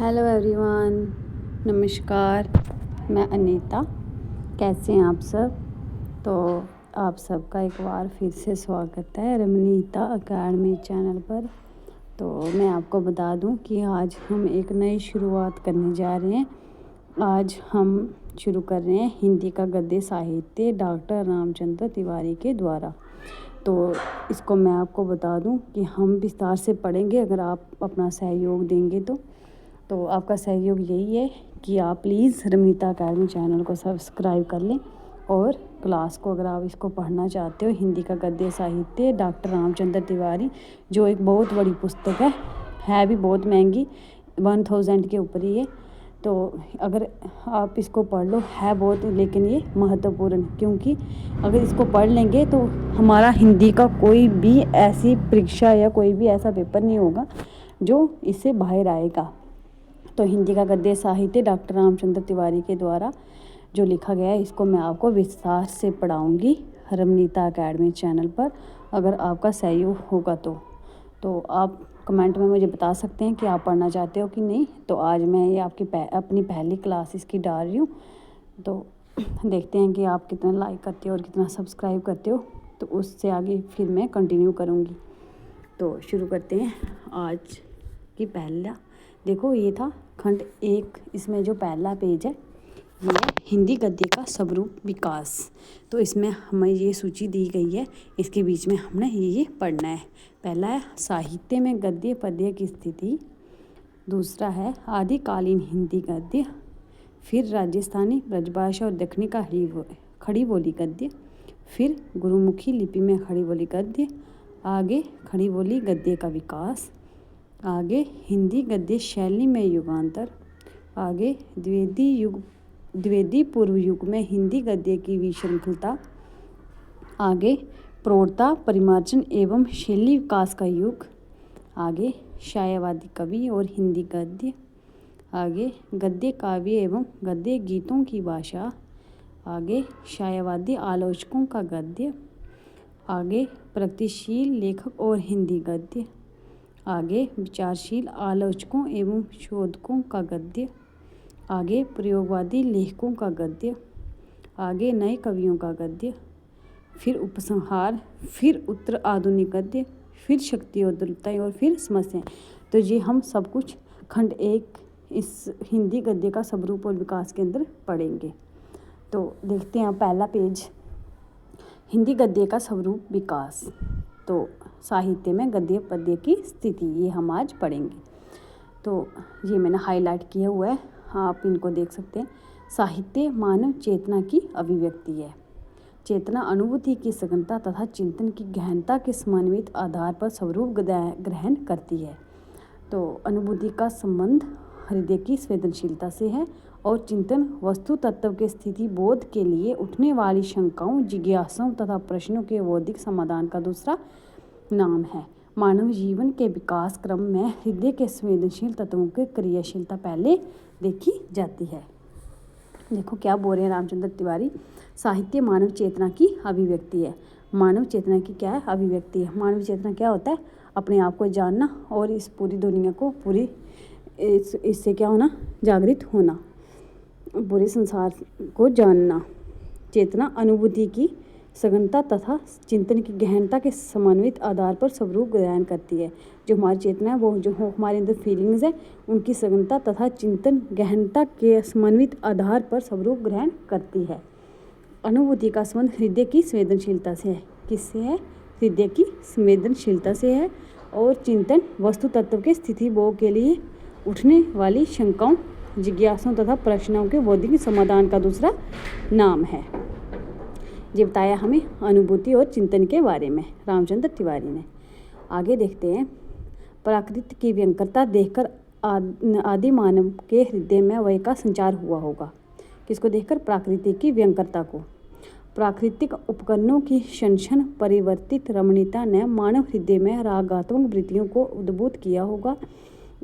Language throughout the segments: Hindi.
हेलो एवरीवन, नमस्कार। मैं अनीता। कैसे हैं आप सब? तो आप सबका एक बार फिर से स्वागत है रमनीता अकेडमी चैनल पर। तो मैं आपको बता दूं कि आज हम एक नई शुरुआत करने जा रहे हैं। आज हम शुरू कर रहे हैं हिंदी का गद्य साहित्य डॉक्टर रामचंद्र तिवारी के द्वारा। तो इसको मैं आपको बता दूं कि हम विस्तार से पढ़ेंगे अगर आप अपना सहयोग देंगे तो आपका सहयोग यही है कि आप प्लीज़ रमनीता अकेडमी चैनल को सब्सक्राइब कर लें और क्लास को, अगर आप इसको पढ़ना चाहते हो, हिंदी का गद्य साहित्य डॉक्टर रामचंद्र तिवारी, जो एक बहुत बड़ी पुस्तक है भी बहुत महंगी, 1000 के ऊपर ही है। तो अगर आप इसको पढ़ लो, है बहुत, लेकिन ये महत्वपूर्ण, क्योंकि अगर इसको पढ़ लेंगे तो हमारा हिंदी का कोई भी ऐसी परीक्षा या कोई भी ऐसा पेपर नहीं होगा जो इससे बाहर आएगा। तो हिंदी का गद्य साहित्य डॉक्टर रामचंद्र तिवारी के द्वारा जो लिखा गया है, इसको मैं आपको विस्तार से पढ़ाऊंगी रमनीता अकेडमी चैनल पर, अगर आपका सहयोग होगा तो आप कमेंट में मुझे बता सकते हैं कि आप पढ़ना चाहते हो कि नहीं। तो आज मैं ये आपकी अपनी पहली क्लास इसकी डाल रही हूँ। तो देखते हैं कि आप कितना लाइक करते हो और कितना सब्सक्राइब करते हो, तो उससे आगे फिर मैं कंटिन्यू करूँगी। तो शुरू करते हैं। आज की पहला देखो, ये था खंड 1। इसमें जो पहला पेज है ये है हिंदी गद्य का स्वरूप विकास। तो इसमें हमें ये सूची दी गई है, इसके बीच में हमने ये पढ़ना है। पहला है साहित्य में गद्य पद्य की स्थिति। दूसरा है आदिकालीन हिंदी गद्य। फिर राजस्थानी ब्रजभाषा और दक्षिणी का खड़ी बोली गद्य। फिर गुरुमुखी लिपि में खड़ी बोली गद्य। आगे खड़ी बोली गद्य का विकास। आगे हिंदी गद्य शैली में युगांतर। आगे द्विवेदी पूर्व युग में हिंदी गद्य की विशृंखलता। आगे प्रौढ़ता परिमार्जन एवं शैली विकास का युग। आगे छायावादी कवि और हिंदी गद्य। आगे गद्य काव्य एवं गद्य गीतों की भाषा। आगे छायावादी आलोचकों का गद्य। आगे प्रगतिशील लेखक और हिंदी गद्य। आगे विचारशील आलोचकों एवं शोधकों का गद्य। आगे प्रयोगवादी लेखकों का गद्य। आगे नए कवियों का गद्य। फिर उपसंहार, फिर उत्तर आधुनिक गद्य, फिर शक्ति और दुर्बलताएं, और फिर समस्याएं। तो ये हम सब कुछ खंड 1 इस हिंदी गद्य का स्वरूप और विकास के अंदर पढ़ेंगे। तो देखते हैं पहला पेज, हिंदी गद्य का स्वरूप विकास। तो साहित्य में गद्य पद्य की स्थिति, ये हम आज पढ़ेंगे। तो ये मैंने हाईलाइट किया हुआ है, आप इनको देख सकते हैं। साहित्य मानव चेतना की अभिव्यक्ति है। चेतना अनुभूति की सघनता तथा चिंतन की गहनता के समन्वित आधार पर स्वरूप ग्रहण करती है। तो अनुभूति का संबंध हृदय की संवेदनशीलता से है और चिंतन वस्तु तत्व के स्थिति बोध के लिए उठने वाली शंकाओं, जिज्ञासाओं तथा प्रश्नों के बौद्धिक समाधान का दूसरा नाम है। मानव जीवन के विकास क्रम में हृदय के संवेदनशील तत्वों की क्रियाशीलता पहले देखी जाती है। देखो क्या बोल रहे हैं रामचंद्र तिवारी, साहित्य मानव चेतना की अभिव्यक्ति है। मानव चेतना की क्या है? अभिव्यक्ति है। मानव चेतना क्या होता है? अपने आप को जानना और इस पूरी दुनिया को इससे क्या होना? जागृत होना, पूरे संसार को जानना। चेतना अनुभूति की सघनता तथा चिंतन की गहनता के समन्वित आधार पर स्वरूप ग्रहण करती है। जो हमारी चेतना है, वो जो हमारे अंदर फीलिंग्स है, उनकी सघनता तथा चिंतन गहनता के समन्वित आधार पर स्वरूप ग्रहण करती है। अनुभूति का संबंध हृदय की संवेदनशीलता से है। किससे है? हृदय की संवेदनशीलता से है। और चिंतन वस्तु तत्व के स्थिति बोध के लिए उठने वाली शंकाओं, जिज्ञासाओं तथा प्रश्नों के बौद्धिक समाधान का दूसरा नाम है। ये बताया हमें अनुभूति और चिंतन के बारे में रामचंद्र तिवारी ने। आगे देखते हैं, प्राकृति की व्यंकरता देखकर आदि मानव के हृदय में वह का संचार हुआ होगा। किसको देखकर? प्रकृति की व्यंकरता को। प्राकृतिक उपकरणों की क्षण परिवर्तित रमणीयता ने मानव हृदय में रागात्मक वृत्तियों को उद्भूत किया होगा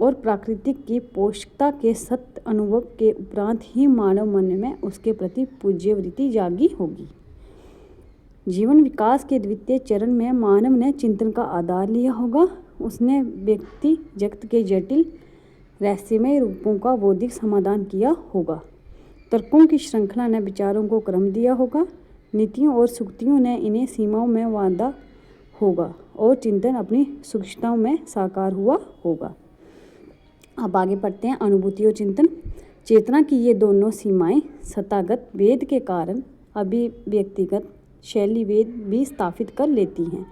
और प्राकृतिक की पोषकता के सत्य अनुभव के उपरांत ही मानव मन में उसके प्रति पूज्य वृत्ति जागी होगी। जीवन विकास के द्वितीय चरण में मानव ने चिंतन का आधार लिया होगा। उसने व्यक्ति जगत के जटिल रहस्यमय रूपों का बौद्धिक समाधान किया होगा। तर्कों की श्रृंखला ने विचारों को क्रम दिया होगा। नीतियों और सूक्तियों ने इन्हें सीमाओं में बांधा होगा और चिंतन अपनी सूक्ष्मताओं में साकार हुआ होगा। अब आगे पढ़ते हैं अनुभूति और चिंतन। चेतना की ये दोनों सीमाएं सत्तागत वेद के कारण अभिव्यक्तिगत शैली वेद भी स्थापित कर लेती हैं।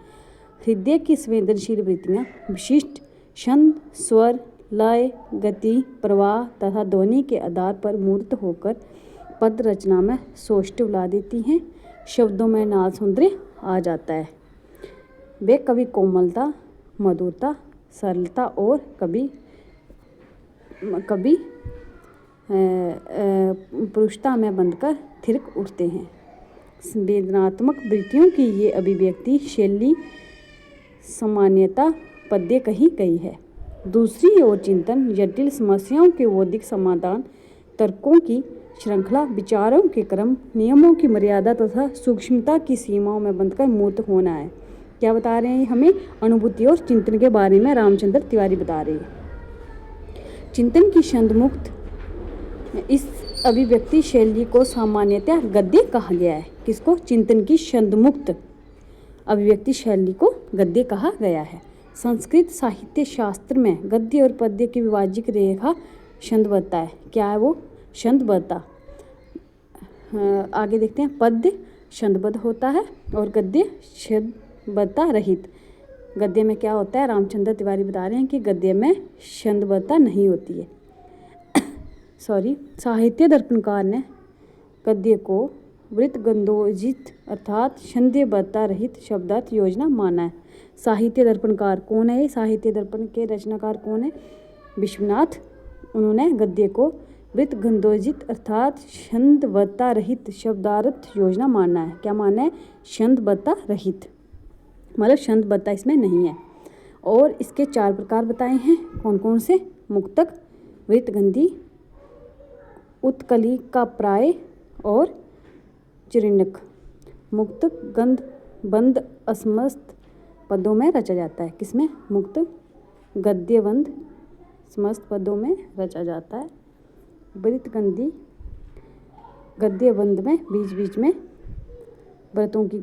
हृदय की संवेदनशील वृत्तियाँ विशिष्ट छंद, स्वर, लय, गति, प्रवाह तथा ध्वनि के आधार पर मूर्त होकर पद रचना में सौष्ठव ला देती हैं। शब्दों में नाद सौंदर्य आ जाता है। वे कभी कोमलता, मधुरता, सरलता और कभी पुरुषता में बंधकर थिरक उठते हैं। संवेदनात्मक वृत्तियों की ये अभिव्यक्ति शैली सामान्यतः पद्य कही गई है। दूसरी ओर चिंतन जटिल समस्याओं के बौद्धिक समाधान, तर्कों की श्रृंखला, विचारों के क्रम, नियमों की मर्यादा तथा सूक्ष्मता की सीमाओं में बंधकर मूर्त होना है। क्या बता रहे हैं हमें? अनुभूति और चिंतन के बारे में रामचंद्र तिवारी बता रहे हैं। चिंतन की छंदमुक्त इस अभिव्यक्ति शैली को सामान्यतः गद्य कहा गया है। किसको? चिंतन की छंदमुक्त अभिव्यक्ति शैली को गद्य कहा गया है। संस्कृत साहित्य शास्त्र में गद्य और पद्य की विभाजित रेखा छंदबद्ध है। क्या है वो? छंदबद्ध। आगे देखते हैं। पद्य छंदबद्ध होता है और गद्य छंदबद्धता रहित। गद्य में क्या होता है? रामचंद्र तिवारी बता रहे हैं कि गद्य में छंदबद्धता नहीं होती है। साहित्य दर्पणकार ने गद्य को वृत्तगंधोजित अर्थात छंदबद्धता रहित शब्दार्थ योजना माना है। साहित्य दर्पणकार कौन है? साहित्य दर्पण के रचनाकार कौन है? विश्वनाथ। उन्होंने गद्य को वृत्तगंधोजित अर्थात छंदबद्धता रहित शब्दार्थ योजना माना है। क्या माना है? छंदबद्धता रहित, मतलब छंदबद्धता इसमें नहीं है। और इसके 4 प्रकार बताए हैं। कौन कौन से? मुक्तक, वृत्तगंधी, उत्कलिकाप्राय और चिरणक। मुक्तक गंध बंद असमस्त पदों में रचा जाता है। किसमें? मुक्त गद्यबंध समस्त पदों में रचा जाता है। वृत्तगंधी गद्यबंध में बीच बीच में व्रतों की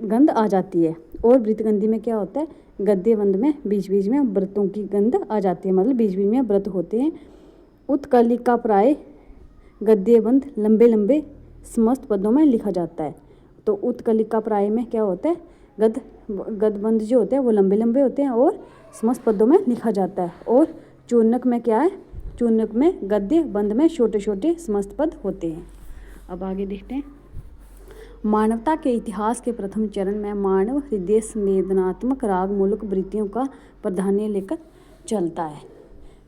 गंध आ जाती है। और वृत्तगंधी में क्या होता है? गद्यबंध में बीच बीच में व्रतों की गंध आ जाती है, मतलब बीच बीच में व्रत होते हैं। उत्कलिकाप्राय गद्यबंध लंबे लंबे समस्त पदों में लिखा जाता है। तो उत्कलिकाप्राय में क्या होता है? गद्यबंध जो होते हैं वो लंबे लंबे होते हैं और समस्त पदों में लिखा जाता है। और चूर्णक में क्या है? चूर्णक में गद्य बंध में छोटे छोटे समस्त पद होते हैं। अब आगे देखते हैं। मानवता के इतिहास के प्रथम चरण में मानव हृदय संवेदनात्मक राग मूलक वृत्तियों का प्राधान्य लेकर चलता है।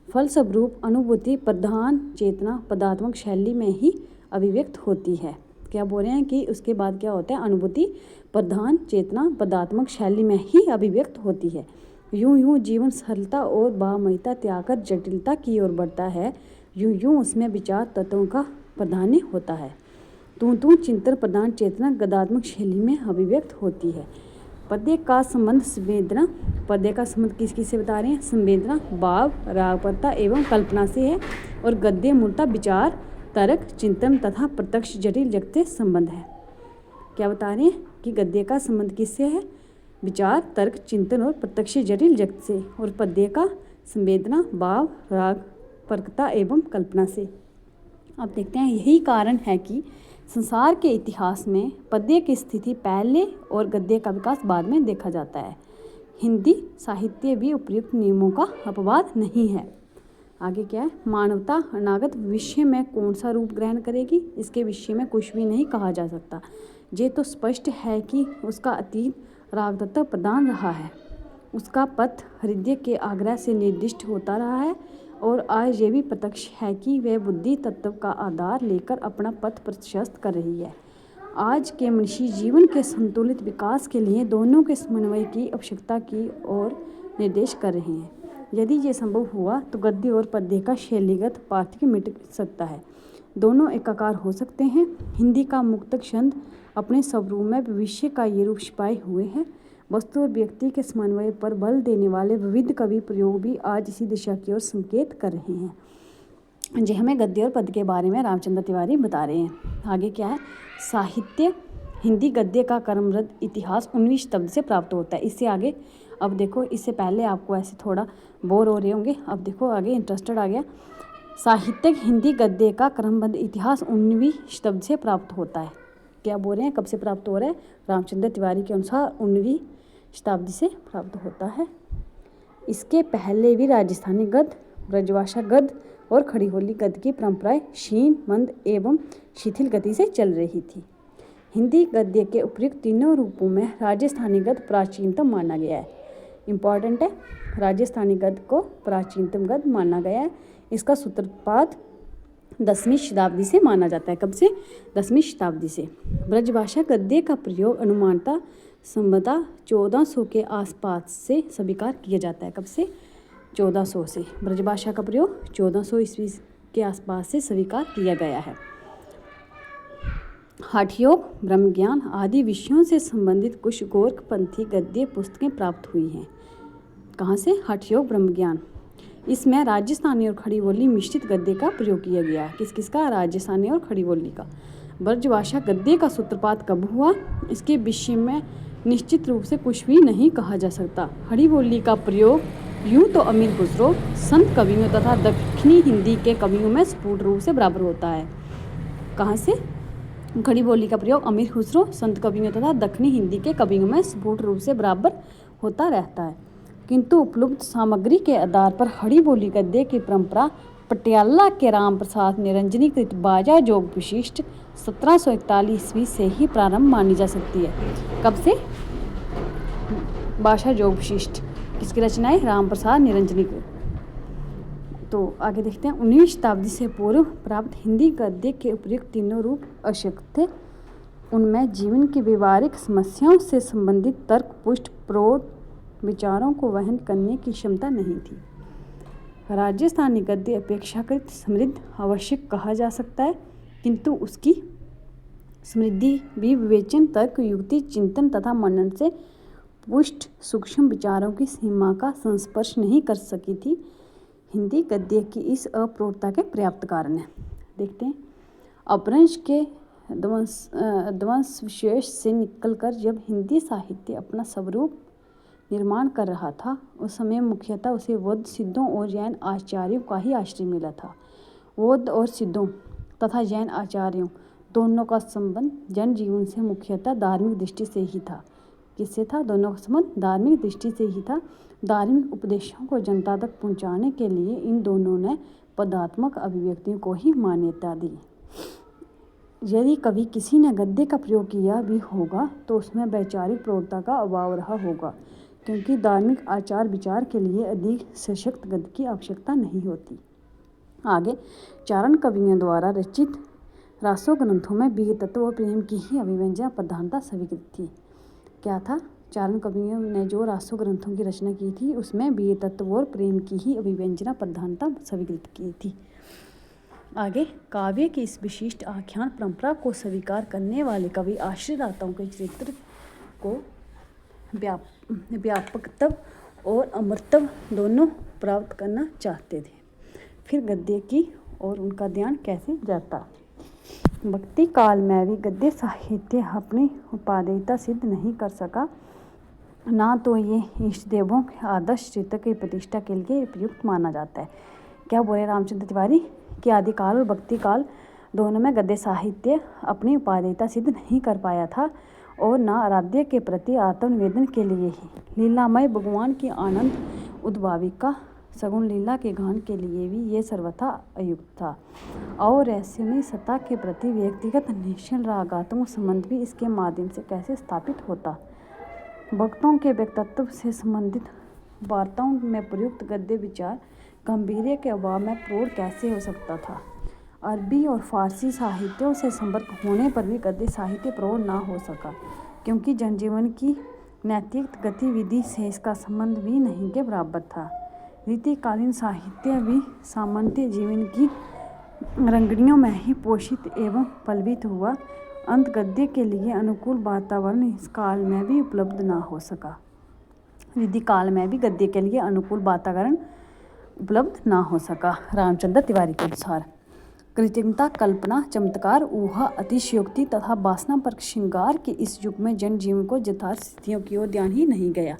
फलस्वरूप अनुभूति प्रधान चेतना पदात्मक शैली में ही अभिव्यक्त होती है। क्या बोल रहे हैं कि उसके बाद क्या होता है? अनुभूति प्रधान चेतना पदात्मक शैली में ही अभिव्यक्त होती है। यूं यूं जीवन सरलता और भावमयता त्याग कर जटिलता की ओर बढ़ता है, यूं यूं उसमें विचार तत्वों का प्राधान्य होता है। तू चिंतन प्रधान चेतना गद्यात्मक शैली में अभिव्यक्त होती है। पद्य का संबंध संवेदना, पद्य का संबंध किस किस से बता रहे हैं? संवेदना, भाव, रागपरता एवं कल्पना से है। और गद्य मूलतः विचार, तर्क, चिंतन तथा प्रत्यक्ष जटिल जगत से संबंध है। क्या बता रहे हैं कि गद्य का संबंध किससे है? विचार, तर्क, चिंतन और प्रत्यक्ष जटिल जगत से। और पद्य का संवेदना, भाव, राग, परकता एवं कल्पना से। अब देखते हैं। यही कारण है कि संसार के इतिहास में पद्य की स्थिति पहले और गद्य का विकास बाद में देखा जाता है। हिंदी साहित्य भी उपयुक्त नियमों का अपवाद नहीं है। आगे क्या है? मानवता अनागत भविष्य में कौन सा रूप ग्रहण करेगी, इसके विषय में कुछ भी नहीं कहा जा सकता। ये तो स्पष्ट है कि उसका अतीत रागदत्त प्रधान रहा है। उसका पथ हृदय के आग्रह से निर्दिष्ट होता रहा है और आज ये भी प्रत्यक्ष है कि वह बुद्धि तत्व का आधार लेकर अपना पथ प्रशस्त कर रही है। आज के मनुष्य जीवन के संतुलित विकास के लिए दोनों के समन्वय की आवश्यकता की ओर निर्देश कर रहे हैं। यदि ये संभव हुआ तो गद्य और पद्य का शैलीगत पार्थक्य मिट सकता है, दोनों एकाकार हो सकते हैं। हिंदी का मुक्तक छंद अपने स्वरूप में भविष्य का ये रूप छिपाए हुए है। वस्तु और व्यक्ति के समन्वय पर बल देने वाले विविध कवि प्रयोग भी आज इसी दिशा की ओर संकेत कर रहे हैं। जी हमें गद्य और पद्य के बारे में रामचंद्र तिवारी बता रहे हैं। आगे क्या है, साहित्य हिंदी गद्य का क्रमबद्ध इतिहास 19वीं शताब्दी से प्राप्त होता है। इससे आगे अब देखो, इससे पहले आपको ऐसे थोड़ा बोर हो रहे होंगे, अब देखो आगे इंटरेस्टेड आ गया। साहित्यिक हिंदी गद्य का क्रमबद्ध इतिहास 19वीं शताब्दी से प्राप्त होता है। क्या बोल रहे हैं, कब से प्राप्त हो रहा है? रामचंद्र तिवारी के अनुसार 19वीं शताब्दी से प्राप्त होता है। इसके पहले भी राजस्थानी गद्य, ब्रजभाषा गद्य और खड़ी बोली गद्य की परंपराएं क्षीण, मंद एवं शिथिल गति से चल रही थी। हिंदी गद्य के उपयुक्त तीनों रूपों में राजस्थानी गद्य प्राचीनतम माना गया है। इम्पॉर्टेंट है, राजस्थानी गद्य को प्राचीनतम गद्य माना गया है। इसका सूत्रपात 10वीं शताब्दी से माना जाता है। कब से? 10वीं शताब्दी से। ब्रजभाषा गद्य का प्रयोग अनुमानतः संवतः 1400 के आसपास से स्वीकार किया जाता है। कब से? 1400 से। ब्रजभाषा का प्रयोग 1400 ईस्वी के आसपास से स्वीकार किया गया है। हठयोग, ब्रह्मज्ञान आदि विषयों से संबंधित कुछ गोरखपंथी गद्य पुस्तकें प्राप्त हुई हैं। कहाँ से? हठयोग, ब्रह्मज्ञान। इसमें राजस्थानी और खड़ी बोली मिश्रित गद्य का प्रयोग किया गया है। किस किसका? राजस्थानी और खड़ी बोली का। ब्रजभाषा गद्य का सूत्रपात कब हुआ, इसके विषय में निश्चित रूप से कुछ भी नहीं कहा जा सकता। खड़ी बोली का प्रयोग यूं तो अमीर खुसरो संत कवियों तथा दक्षिणी हिंदी के कवियों में स्फुट रूप से बराबर होता है। कहाँ से? खड़ी बोली का प्रयोग अमीर खुसरो संत कवियों तथा दक्षिणी हिंदी के कवियों में स्फुट रूप से बराबर होता रहता है, किंतु उपलब्ध सामग्री के आधार पर खड़ी बोली गद्य की परंपरा पटियाला के राम प्रसाद निरंजनीकृत बाजा जोग विशिष्ट 1741 ईस्वी से ही प्रारंभ मानी जा सकती है। कब से? भाषा जोग विशिष्ट किसकी रचना है? राम प्रसाद निरंजनीकृत। तो आगे देखते हैं। 19वीं शताब्दी से पूर्व प्राप्त हिंदी गद्य के उपयुक्त तीनों रूप आवश्यक थे। उनमें जीवन की व्यवहारिक समस्याओं से संबंधित तर्कपुष्ट प्रौढ़ विचारों को वहन करने की क्षमता नहीं थी। राजस्थानी गद्य अपेक्षाकृत समृद्ध आवश्यक कहा जा सकता है, किंतु उसकी समृद्धि भी विवेचन, तर्क, युक्ति, चिंतन तथा मनन से पुष्ट सूक्ष्म विचारों की सीमा का संस्पर्श नहीं कर सकी थी। हिंदी गद्य की इस अप्रौढ़ता के पर्याप्त कारण है। देखते हैं। अपभ्रंश के ध्वंस विशेष से निकलकर जब हिंदी साहित्य अपना स्वरूप निर्माण कर रहा था, उस समय मुख्यतः उसे बौद्ध सिद्धों और जैन आचार्यों का ही आश्रय मिला था। बौद्ध और सिद्धों तथा जैन आचार्यों दोनों का संबंध जनजीवन से मुख्यतः धार्मिक दृष्टि से ही था। किससे था? दोनों का संबंध धार्मिक दृष्टि से ही था। धार्मिक उपदेशों को जनता तक पहुंचाने के लिए इन दोनों ने पदात्मक अभिव्यक्तियों को ही मान्यता दी। यदि कभी किसी ने गद्य का प्रयोग किया भी होगा तो उसमें वैचारिक प्रौढ़ता का अभाव रहा होगा, क्योंकि धार्मिक आचार विचार के लिए अधिक सशक्त गद्य की आवश्यकता नहीं होती। आगे, चारण कवियों द्वारा रचित रासो ग्रंथों में वीर तत्व और प्रेम की ही अभिव्यंजना प्रधानता स्वीकृत थी। क्या था? चारण कवियों ने जो रासो ग्रंथों की रचना की थी उसमें वीर तत्व और प्रेम की ही अभिव्यंजना प्रधानता स्वीकृत की थी। आगे, काव्य की इस विशिष्ट आख्यान परंपरा को स्वीकार करने वाले कवि आश्रयदाताओं के चरित्र को व्यापकत्व और अमरत्व दोनों प्राप्त करना चाहते थे। फिर गद्य की और उनका ध्यान कैसे जाता? भक्ति काल में भी गद्य साहित्य अपनी उपादेयता सिद्ध नहीं कर सका, ना तो ये इष्ट देवों के आदर्श चरित्र की प्रतिष्ठा के लिए उपयुक्त माना जाता है। क्या बोले रामचंद्र तिवारी कि आदिकाल और भक्ति काल दोनों में गद्य साहित्य अपनी उपादेयता सिद्ध नहीं कर पाया था, और न आराध्य के प्रति आत्मनिवेदन के लिए ही लीलामय भगवान की आनंद उद्भाविका सगुण लीला के गान के लिए भी ये सर्वथा अयुक्त था, और रहस्यमय सत्ता के प्रति व्यक्तिगत निश्चल रागात्मक संबंध भी इसके माध्यम से कैसे स्थापित होता। भक्तों के व्यक्तित्व से संबंधित वार्ताओं में प्रयुक्त गद्य विचार गंभीर्य के अभाव में प्रौढ़ कैसे हो सकता था। अरबी और फारसी साहित्यों से संपर्क होने पर भी गद्य साहित्य प्रौढ़ ना हो सका, क्योंकि जनजीवन की नैतिक गतिविधि से इसका संबंध भी नहीं के बराबर था। रीतिकालीन साहित्य भी सामान्य जीवन की रंगड़ियों में ही पोषित एवं पल्वित हुआ। अंत गद्य के लिए अनुकूल वातावरण इस काल में भी उपलब्ध ना हो सका। रिद्धि काल में भी गद्य के लिए अनुकूल वातावरण उपलब्ध ना हो सका। रामचंद्र तिवारी के अनुसार कृत्रिमता, कल्पना, चमत्कार, ऊहा, अतिशयोक्ति तथा वासना पर श्रृंगार के इस युग में जनजीवन को यथार्थ स्थितियों की ओर ध्यान ही नहीं गया।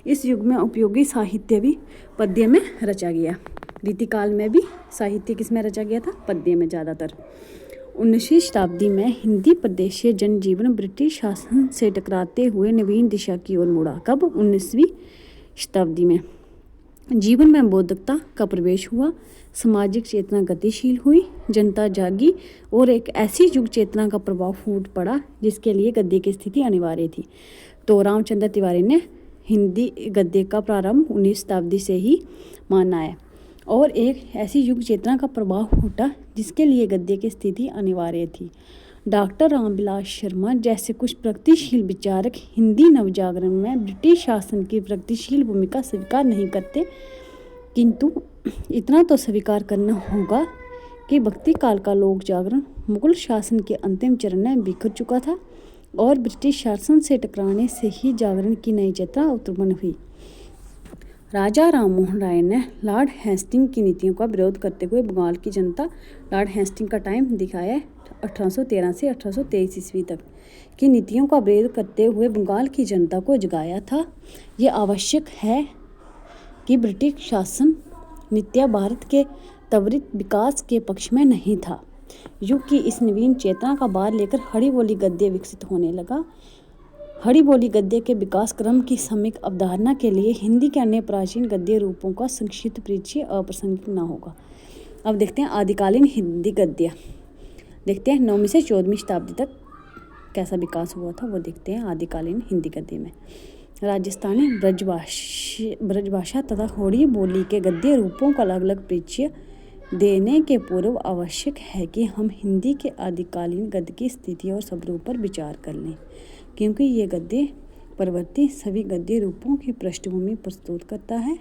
इस युग में उपयोगी साहित्य भी पद्य में रचा गया। रीतिकाल में भी साहित्य किस में रचा गया था? पद्य में ज़्यादातर। 19वीं शताब्दी में हिंदी प्रदेशीय जनजीवन ब्रिटिश शासन से टकराते हुए नवीन दिशा की ओर मुड़ा। कब? 19वीं शताब्दी में जीवन में बौद्धिकता का प्रवेश हुआ, सामाजिक चेतना गतिशील हुई, जनता जागी और एक ऐसी युग चेतना का प्रभाव फूट पड़ा जिसके लिए गद्य की स्थिति अनिवार्य थी। तो रामचंद्र तिवारी ने हिंदी गद्य का प्रारंभ 19वीं शताब्दी से ही माना है और एक ऐसी युग चेतना का प्रभाव फूटा जिसके लिए गद्य की स्थिति अनिवार्य थी। डॉक्टर रामविलास शर्मा जैसे कुछ प्रगतिशील विचारक हिंदी नवजागरण में ब्रिटिश शासन की प्रगतिशील भूमिका स्वीकार नहीं करते, किंतु इतना तो स्वीकार करना होगा कि भक्ति काल का लोक जागरण मुगल शासन के अंतिम चरण में बिखर चुका था और ब्रिटिश शासन से टकराने से ही जागरण की नई चेतना उत्पन्न हुई। राजा राममोहन राय ने लॉर्ड हेस्टिंग की नीतियों का विरोध करते हुए बंगाल की जनता, लॉर्ड हेस्टिंग का टाइम दिखाया 1813 से 1823 ईस्वी तक की नीतियों का विरोध करते हुए बंगाल की जनता को जगाया था। ये आवश्यक है कि ब्रिटिश शासन नित्य भारत के त्वरित विकास के पक्ष में नहीं था। युग की इस नवीन चेतना का भार लेकर हड़ी बोली गद्य विकसित होने लगा। हड़ी बोली गद्य के विकास क्रम की सम्यक अवधारणा के लिए हिंदी के अन्य प्राचीन गद्य रूपों का संक्षिप्त परिचय अप्रासंगिक न होगा। अब देखते हैं आदिकालीन हिंदी गद्य। देखते हैं 9वीं से 14वीं शताब्दी तक कैसा विकास हुआ था, वो देखते हैं आदिकालीन हिंदी गद्य में। राजस्थानी ब्रजभाषा तथा होड़ी बोली के गद्य रूपों का अलग अलग परिचय देने के पूर्व आवश्यक है कि हम हिंदी के आदिकालीन गद्य की स्थिति और स्वरूप पर विचार कर लें, क्योंकि ये गद्य परवर्ती सभी गद्य रूपों की पृष्ठभूमि प्रस्तुत करता है।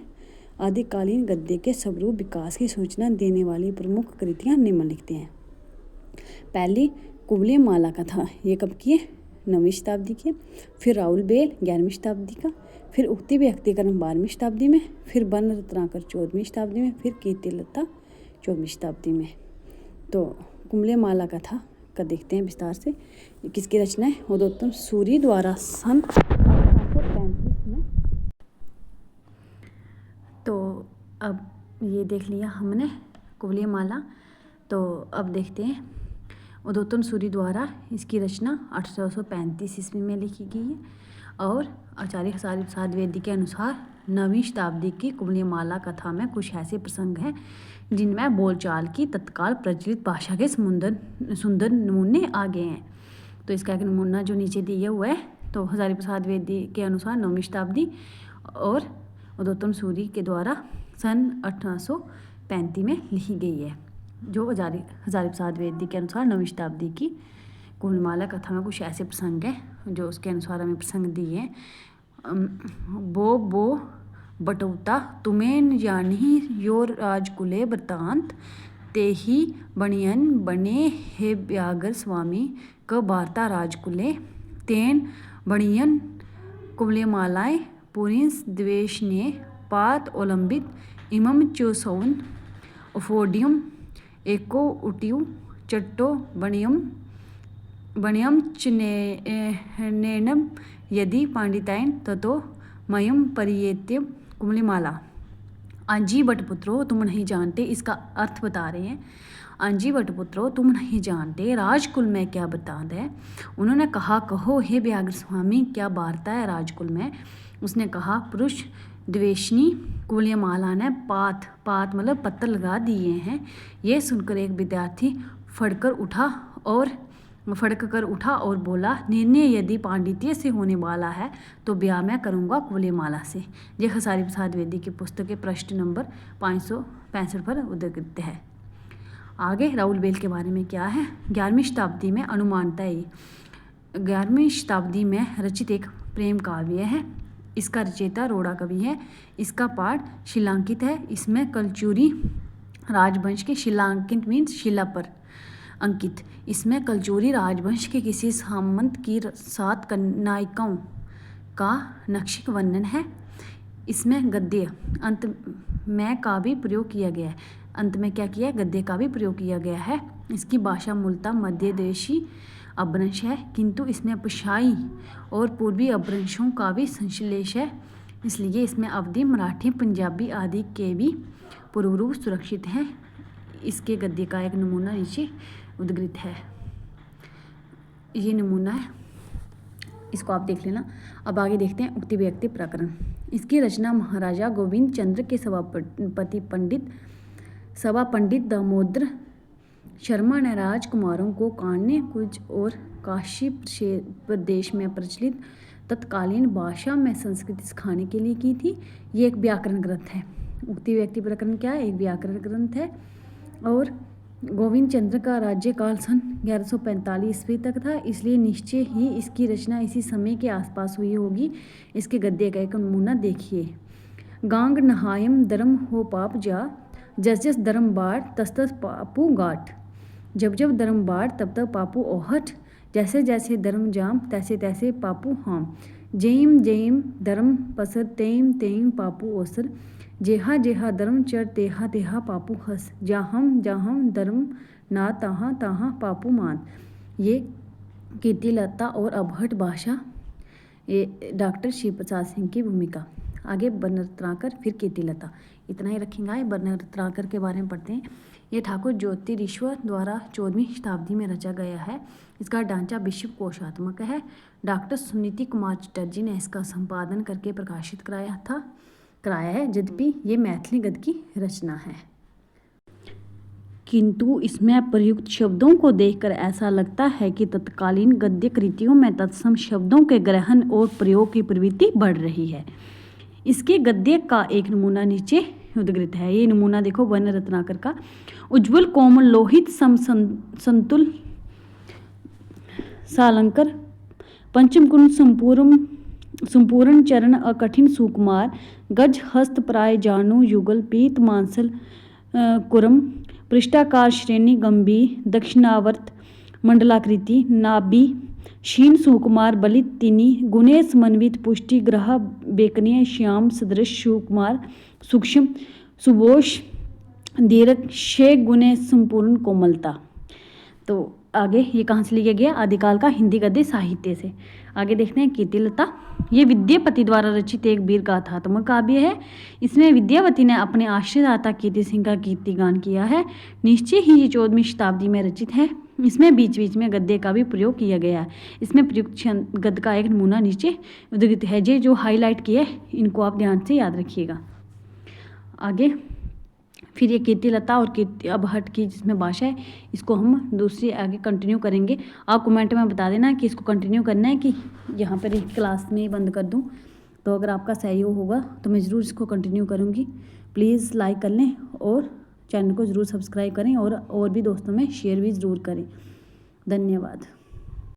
आदिकालीन गद्य के स्वरूप विकास की सूचना देने वाली प्रमुख कृतियाँ निम्नलिखित हैं। पहली कुवलय माला कथा, ये कब की है? 9वीं शताब्दी की। फिर राउल बेल 11वीं शताब्दी का। फिर उक्ति व्यक्तिकरण 12वीं शताब्दी में। फिर बन रत्नाकर 14वीं शताब्दी में। फिर कीर्तिलता 14वीं शताब्दी में। तो कुवलय माला कथा का देखते हैं विस्तार से। किसकी रचना है? उदोत्तम सूरी द्वारा सन 1835 में। तो अब ये देख लिया हमने कुवलय माला। तो अब देखते हैं उदोत्तम सूरी द्वारा इसकी रचना 1835 ईस्वी में लिखी गई है और आचार्य हजारी प्रसाद द्विवेदी के अनुसार 9वीं शताब्दी की कुवलय माला कथा में कुछ ऐसे प्रसंग हैं जिनमें बोलचाल की तत्काल प्रचलित भाषा के सुंदर नमूने आ गए हैं। तो इसका एक नमूना जो नीचे दिया हुआ है, तो हजारी प्रसाद द्विवेदी के अनुसार 9वीं शताब्दी और उदोत्तम सूरी के द्वारा सन 1835 में लिखी गई है। जो हजारी प्रसाद द्विवेदी के अनुसार 9वीं शताब्दी की कुवलय माला कथा में कुछ ऐसे प्रसंग हैं जो उसके अनुसार हमें प्रसंग दिए हैं। बो बटौता तुम्हें जानी यो राजकुले वृतांत, ते ही बणियन बने हे व्याघ्र स्वामी क वार्ता राजकुले, तेन बणियन कुवलय मालाएं पुरिंस द्वेष ने पात ओलंबित इमम चोसौन ओफोडियम एको उटियु चट्टो बणियम चनेनम यदि पांडिताइन ततो मयम परियेत्यम कुवलय माला। आंजी बटपुत्रो तुम नहीं जानते, इसका अर्थ बता रहे हैं। आंजी बटपुत्रो तुम नहीं जानते राजकुल में क्या वृतांत है। उन्होंने कहा कहो हे व्याघ्र स्वामी क्या वार्ता है राजकुल में। उसने कहा पुरुष द्वेषनी कुवलय माला ने पात मतलब पत्थर लगा दिए हैं। यह सुनकर एक विद्यार्थी फड़क कर उठा और बोला निर्णय यदि पांडित्य से होने वाला है तो ब्याह मैं करूँगा कुवलय माला से। यह हजारी प्रसाद द्विवेदी की पुस्तक के पृष्ठ नंबर 565 पर उद्धृत है। आगे राउल बेल के बारे में क्या है? 11वीं शताब्दी में अनुमानता 11वीं शताब्दी में रचित एक प्रेम काव्य है। इसका रचयिता रोड़ा कवि है। इसका पाठ शिलांकित है। इसमें कलचुरी राजवंश के शिलांकित मीन्स शिला पर अंकित। इसमें कलचुरी राजवंश के किसी सामंत की 7 नायिकाओं का नक्शी वर्णन है। इसमें गद्य अंत में का भी प्रयोग किया गया है। अंत में क्या किया है? गद्य का भी प्रयोग किया गया है। इसकी भाषा मूलतः मध्य देशी अपभ्रंश है, किंतु इसमें पशाई और पूर्वी अपभ्रंशों का भी संश्लेष है, इसलिए इसमें अवधी, मराठी, पंजाबी आदि के भी पूर्व रूप सुरक्षित हैं। इसके गद्य का एक नमूना नीचे उद्धृत है। ये नमूना है, इसको आप देख लेना। अब आगे देखते हैं उक्ति व्यक्ति प्रकरण। इसकी रचना महाराजा गोविंद चंद्र के सभा पंडित दामोदर शर्मा ने राजकुमारों को कान्य कुज और काशी प्रदेश में प्रचलित तत्कालीन भाषा में संस्कृत सिखाने के लिए की थी। ये एक व्याकरण ग्रंथ है। उक्ति व्यक्ति प्रकरण क्या है? एक व्याकरण ग्रंथ है। और गोविंद चंद्र का राज्यकाल सन 1145 ईस्वी तक था, इसलिए निश्चय ही इसकी रचना इसी समय के आसपास हुई होगी। इसके गद्य का एक नमूना देखिए। गांग नहायम धर्म हो पाप जा, जस जस धर्म बाढ़ तस तस पापू गाठ। जब जब धर्म बाढ़ तब तब पापू ओहट, जैसे जैसे धर्म जाम तैसे तैसे पापू हाम। जेम जेम धर्म पसर तेम तेम पापू ओसर, जेहा जेहा धर्म चढ़ तेहा तेहा पापू हस। जाहम जाहम धर्म ना ताहा ताहा पापू मान। ये कीर्तिलता और अबहट भाषा, ये डॉक्टर शिव प्रसाद सिंह की भूमिका। आगे बर्नरत्नाकर, फिर कीर्तिलता, इतना ही रखेंगे। बर्नरत्नाकर के बारे में पढ़ते हैं। ये ठाकुर ज्योतिरीश्वर द्वारा 14वीं शताब्दी में रचा गया है। इसका ढांचा विश्व कोशात्मक है। डॉक्टर सुनीति कुमार चटर्जी ने इसका संपादन करके प्रकाशित कराया है, यद्यपि ये मैथिली गद्य की रचना है। किंतु इसमें प्रयुक्त शब्दों को देखकर ऐसा लगता है कि तत्कालीन गद्य कृतियों में तत्सम शब्दों के ग्रहण और प्रयोग की प्रवृत्ति बढ़ रही है। इसके गद्य का एक नमूना नीचे उद्धृत है। ये नमूना देखो बर्नरत्नाकर का। उज्ज्वल कोमल लोहित संतुल सालंकर पंचम गुण संपूर्ण चरण अकठिन सुकुमार, गज हस्त प्राय जानु युगल पीत मांसल कुरम, पृष्ठाकार श्रेणी गंभीर दक्षिणावर्त मंडलाकृति, नाभि क्षीण सुकुमार बलित तिनी, गुणे समन्वित पुष्टि ग्रह बेकनीय श्याम सदृश सुकुमार, सूक्ष्म सुबोश दीर्घ शे गुणे संपूर्ण कोमलता। तो आगे ये कहाँ से लिया गया? आदिकाल का हिंदी गद्य साहित्य से। आगे देखते हैं कीर्तिलता। ये विद्यापति द्वारा रचित एक वीर गाथात्मक काव्य है। इसमें विद्यापति ने अपने आश्रयदाता कीर्ति सिंह का कीर्तिगान किया है। निश्चय ही ये 14वीं शताब्दी में रचित है। इसमें बीच बीच में गद्य का भी प्रयोग किया गया है। इसमें प्रयुक्त गद्य का एक नमूना नीचे उद्धृत है। ये जो हाईलाइट किए इनको आप ध्यान से याद रखिएगा। आगे फिर ये कीर्तिलता और कीर्ति अबहट की जिसमें भाषा है, इसको हम दूसरी आगे कंटिन्यू करेंगे। आप कमेंट में बता देना कि इसको कंटिन्यू करना है कि यहाँ पर क्लास में बंद कर दूँ। तो अगर आपका सहयोग होगा तो मैं ज़रूर इसको कंटिन्यू करूँगी। प्लीज़ लाइक कर लें और चैनल को ज़रूर सब्सक्राइब करें और भी दोस्तों में शेयर भी ज़रूर करें। धन्यवाद।